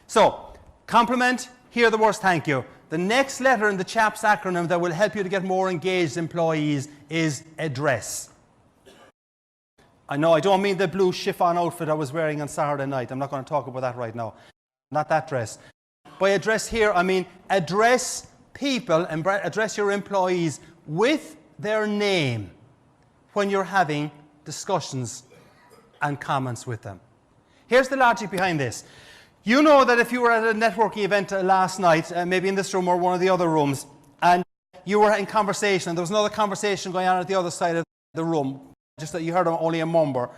So, compliment, hear the words thank you. The next letter in the CHAPS acronym that will help you to get more engaged employees is address. I know I don't mean the blue chiffon outfit I was wearing on Saturday night. I'm not going to talk about that right now. Not that dress. By address here, I mean address people and address your employees with their name when you're having discussions and comments with them. Here's the logic behind this. You know that if you were at a networking event last night, maybe in this room or one of the other rooms, and you were in conversation, and there was another conversation going on at the other side of the room, just that you heard only a murmur,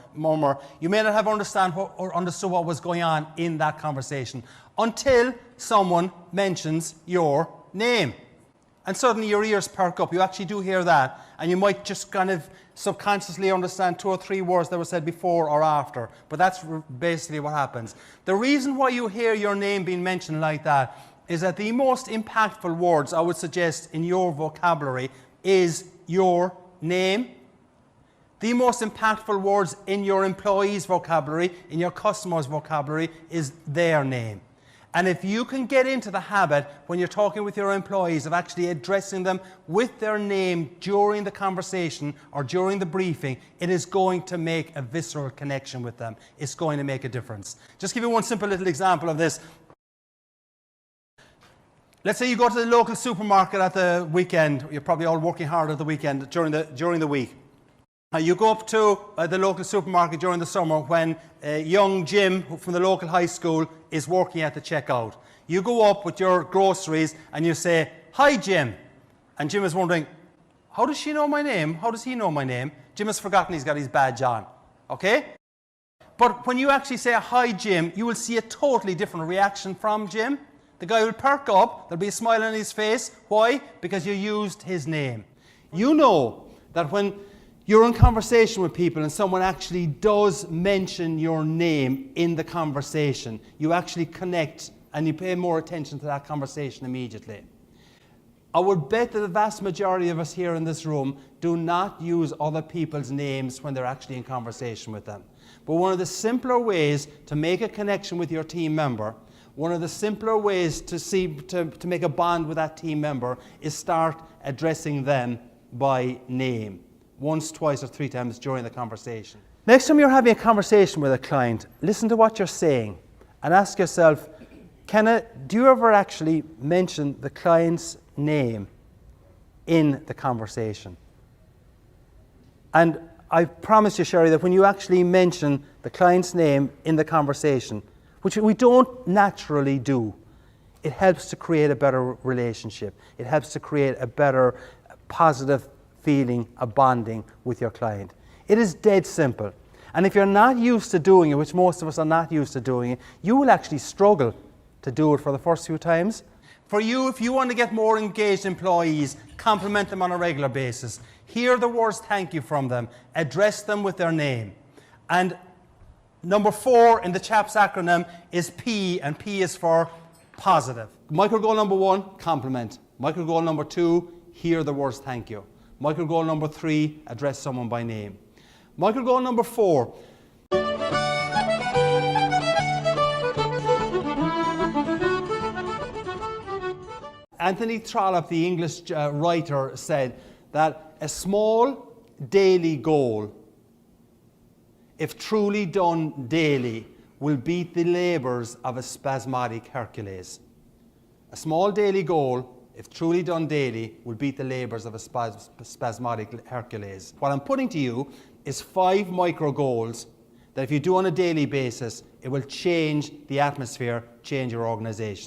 you may not have understood what was going on in that conversation until someone mentions your name. And suddenly your ears perk up. You actually do hear that. And you might just kind of subconsciously understand 2 or 3 words that were said before or after. But that's basically what happens. The reason why you hear your name being mentioned like that is that the most impactful words I would suggest in your vocabulary is your name. The most impactful words in your employees' vocabulary, in your customers' vocabulary, is their name. And if you can get into the habit, when you're talking with your employees, of actually addressing them with their name during the conversation or during the briefing, it is going to make a visceral connection with them. It's going to make a difference. Just give you one simple little example of this. Let's say you go to the local supermarket at the weekend. You're probably all working hard at the weekend during the week. You go up to the local supermarket during the summer when young Jim from the local high school is working at the checkout. You go up with your groceries and you say, "Hi, Jim." And Jim is wondering, how does she know my name? How does he know my name? Jim has forgotten he's got his badge on. Okay? But when you actually say, "Hi, Jim," you will see a totally different reaction from Jim. The guy will perk up. There'll be a smile on his face. Why? Because you used his name. You know that when you're in conversation with people and someone actually does mention your name in the conversation, you actually connect and you pay more attention to that conversation immediately. I would bet that the vast majority of us here in this room do not use other people's names when they're actually in conversation with them. But one of the simpler ways to make a connection with your team member, one of the simpler ways to make a bond with that team member is start addressing them by name. Once, twice, or 3 times during the conversation. Next time you're having a conversation with a client, listen to what you're saying and ask yourself, do you ever actually mention the client's name in the conversation? And I promise you, Sherry, that when you actually mention the client's name in the conversation, which we don't naturally do, it helps to create a better relationship. It helps to create a better, positive feeling of bonding with your client. It is dead simple. And if you're not used to doing it, which most of us are not used to doing it, you will actually struggle to do it for the first few times. For you, if you want to get more engaged employees, compliment them on a regular basis. Hear the words thank you from them. Address them with their name. And number 4 in the CHAPS acronym is P, and P is for positive. Micro goal number 1, compliment. Micro goal number 2, hear the words thank you. Micro goal number 3, address someone by name. Micro goal number 4. Anthony Trollope, the English writer, said that a small daily goal, if truly done daily, will beat the labours of a spasmodic Hercules. A small daily goal, if truly done daily, will beat the labours of a spasmodic Hercules. What I'm putting to you is 5 micro goals that if you do on a daily basis, it will change the atmosphere, change your organisation.